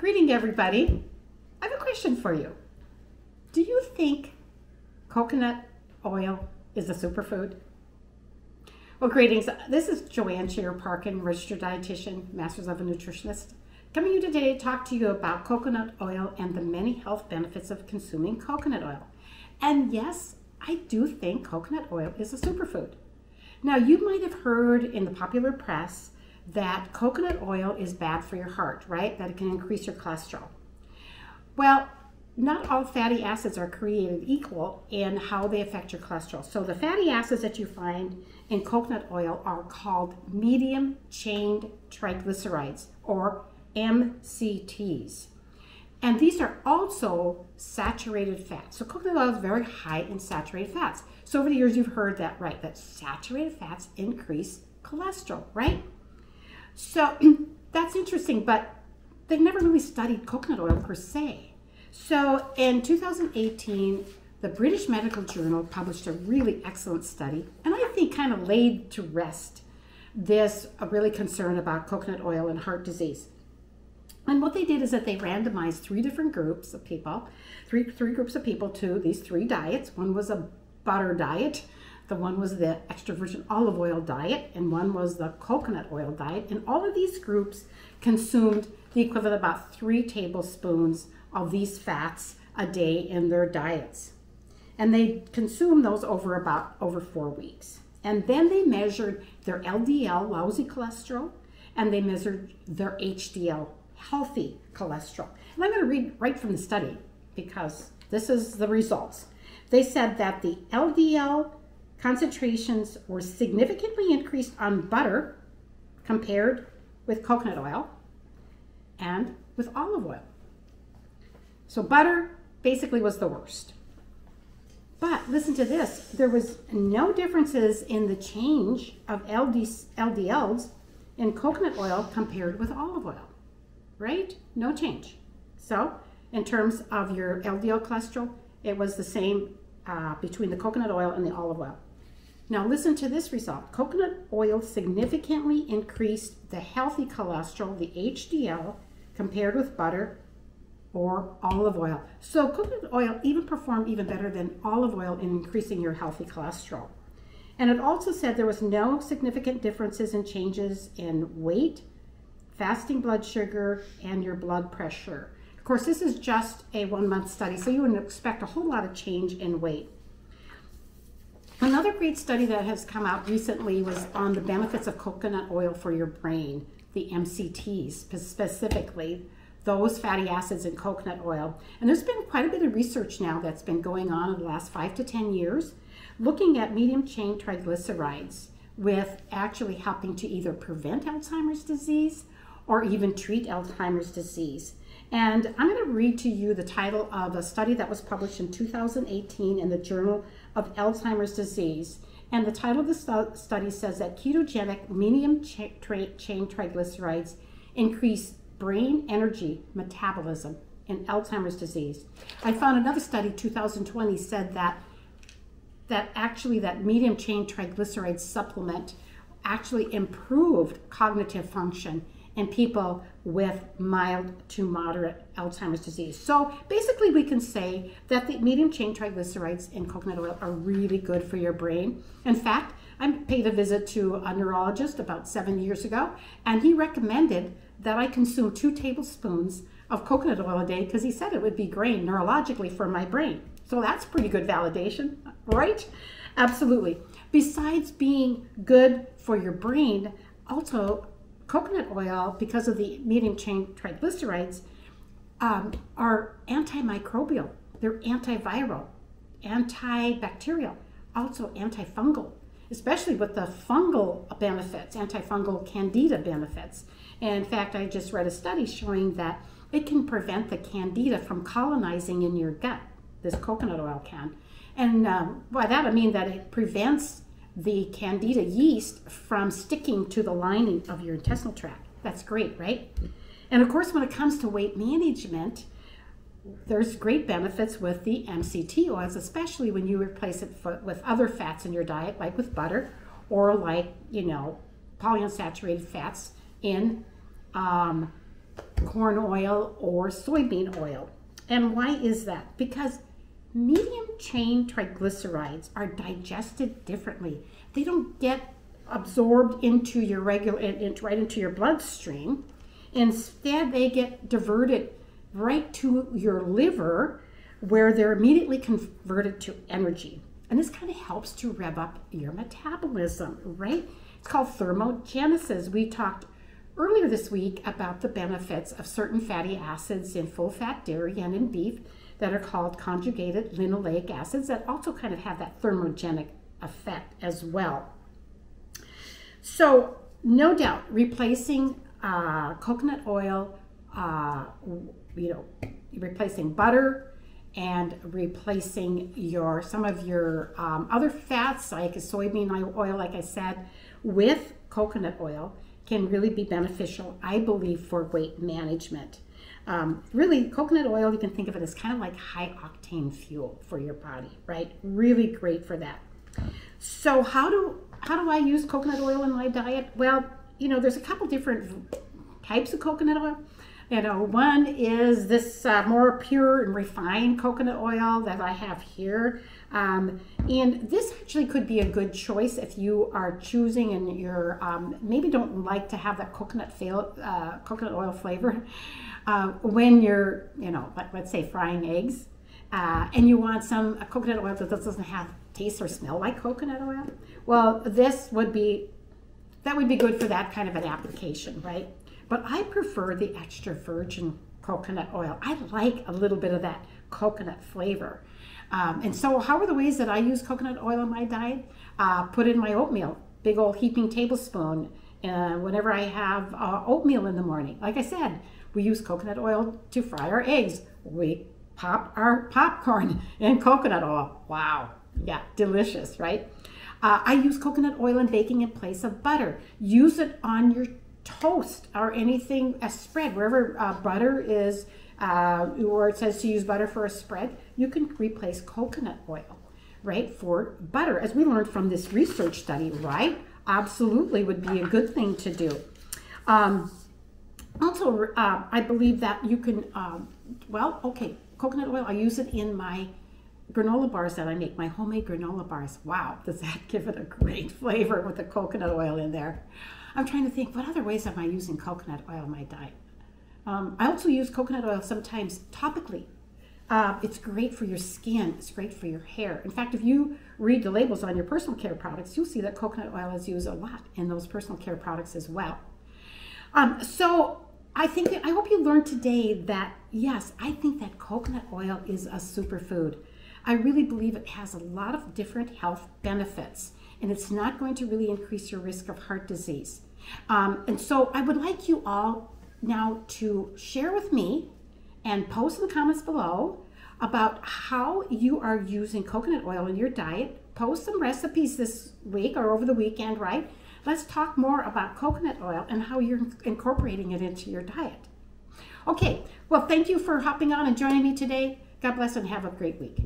Greeting everybody. I have a question for you. Do you think coconut oil is a superfood? Well, greetings. This is Joanne, Shearer, Parkin, registered dietitian, master's level nutritionist, coming to you today to talk to you about coconut oil and the many health benefits of consuming coconut oil. And yes, I do think coconut oil is a superfood. Now, you might have heard in the popular press that coconut oil is bad for your heart, right? That it can increase your cholesterol. Well, not all fatty acids are created equal in how they affect your cholesterol. So the fatty acids that you find in coconut oil are called medium chain triglycerides, or MCTs. And these are also saturated fats. So coconut oil is very high in saturated fats. So over the years you've heard that, right, that saturated fats increase cholesterol, right? So that's interesting, but they've never really studied coconut oil per se. So in 2018, the British Medical Journal published a really excellent study, and I think kind of laid to rest this really concern about coconut oil and heart disease. And what they did is that they randomized three different groups of people, three groups of people to these three diets. One was a butter diet, the one was the extra virgin olive oil diet, and one was the coconut oil diet. And all of these groups consumed the equivalent of about 3 tablespoons of these fats a day in their diets. And they consumed those over 4 weeks. And then they measured their LDL, lousy cholesterol, and they measured their HDL, healthy cholesterol. And I'm going to read right from the study because this is the results. They said that the LDL concentrations were significantly increased on butter compared with coconut oil and with olive oil. So butter basically was the worst. But listen to this, there was no differences in the change of LDLs in coconut oil compared with olive oil, right? No change. So in terms of your LDL cholesterol, it was the same between the coconut oil and the olive oil. Now listen to this result. Coconut oil significantly increased the healthy cholesterol, the HDL, compared with butter or olive oil. So coconut oil even performed even better than olive oil in increasing your healthy cholesterol. And it also said there was no significant differences in changes in weight, fasting blood sugar, and your blood pressure. Of course, this is just a 1-month study, so you wouldn't expect a whole lot of change in weight. Another great study that has come out recently was on the benefits of coconut oil for your brain, the MCTs specifically, those fatty acids in coconut oil. And there's been quite a bit of research now that's been going on in the last 5 to 10 years, looking at medium chain triglycerides with actually helping to either prevent Alzheimer's disease or even treat Alzheimer's disease. And I'm going to read to you the title of a study that was published in 2018 in the Journal of Alzheimer's Disease. And the title of the study says that ketogenic medium chain triglycerides increase brain energy metabolism in Alzheimer's disease. I found another study, 2020, said that actually that medium chain triglyceride supplement actually improved cognitive function in people with mild to moderate Alzheimer's disease. So basically we can say that the medium chain triglycerides in coconut oil are really good for your brain. In fact, I paid a visit to a neurologist about 7 years ago, and he recommended that I consume 2 tablespoons of coconut oil a day because he said it would be great neurologically for my brain. So that's pretty good validation, right? Absolutely. Besides being good for your brain, also coconut oil, because of the medium chain triglycerides, are antimicrobial. They're antiviral, antibacterial, also antifungal, especially with the fungal benefits, antifungal candida benefits. And in fact, I just read a study showing that it can prevent the candida from colonizing in your gut, this coconut oil can. And by that I mean that it prevents the candida yeast from sticking to the lining of your intestinal tract. That's great, right? And of course, when it comes to weight management, there's great benefits with the MCT oils, especially when you replace it with other fats in your diet, like with butter, or like, polyunsaturated fats in corn oil or soybean oil. And why is that? Because medium chain triglycerides are digested differently. They don't get absorbed into your right into your bloodstream. Instead, they get diverted right to your liver, where they're immediately converted to energy. And this kind of helps to rev up your metabolism, right? It's called thermogenesis. We talked earlier this week about the benefits of certain fatty acids in full-fat dairy and in beef that are called conjugated linoleic acids that also kind of have that thermogenic effect as well. So no doubt, replacing coconut oil, replacing butter, and replacing some of your other fats like soybean oil, like I said, with coconut oil can really be beneficial, I believe, for weight management. Really, coconut oil, you can think of it as kind of like high octane fuel for your body, right? Really great for that. So how do I use coconut oil in my diet? Well, there's a couple different types of coconut oil. One is this more pure and refined coconut oil that I have here. And this actually could be a good choice if you are choosing and you're maybe don't like to have that coconut oil flavor when you're, let's say frying eggs, and you want some coconut oil that doesn't have taste or smell like coconut oil. Well, that would be good for that kind of an application, right? But I prefer the extra virgin coconut oil. I like a little bit of that coconut flavor. And so how are the ways that I use coconut oil in my diet? Put in my oatmeal, big old heaping tablespoon, whenever I have oatmeal in the morning. Like I said, we use coconut oil to fry our eggs. We pop our popcorn in coconut oil. Wow, yeah, delicious, right? I use coconut oil in baking in place of butter. Use it on your toast or anything, a spread, wherever butter is, where it says to use butter for a spread, you can replace coconut oil, right, for butter, as we learned from this research study, right? Absolutely would be a good thing to do. Also, I believe that you can, coconut oil, I use it in my granola bars that I make, my homemade granola bars. Wow, does that give it a great flavor with the coconut oil in there. I'm trying to think, what other ways am I using coconut oil in my diet? I also use coconut oil sometimes topically. It's great for your skin. It's great for your hair. In fact, if you read the labels on your personal care products, you'll see that coconut oil is used a lot in those personal care products as well. So I hope you learned today that, yes, I think that coconut oil is a superfood. I really believe it has a lot of different health benefits, and it's not going to really increase your risk of heart disease. And so I would like you all now to share with me and post in the comments below about how you are using coconut oil in your diet. Post some recipes this week or over the weekend, right? Let's talk more about coconut oil and how you're incorporating it into your diet. Okay, well, thank you for hopping on and joining me today. God bless and have a great week.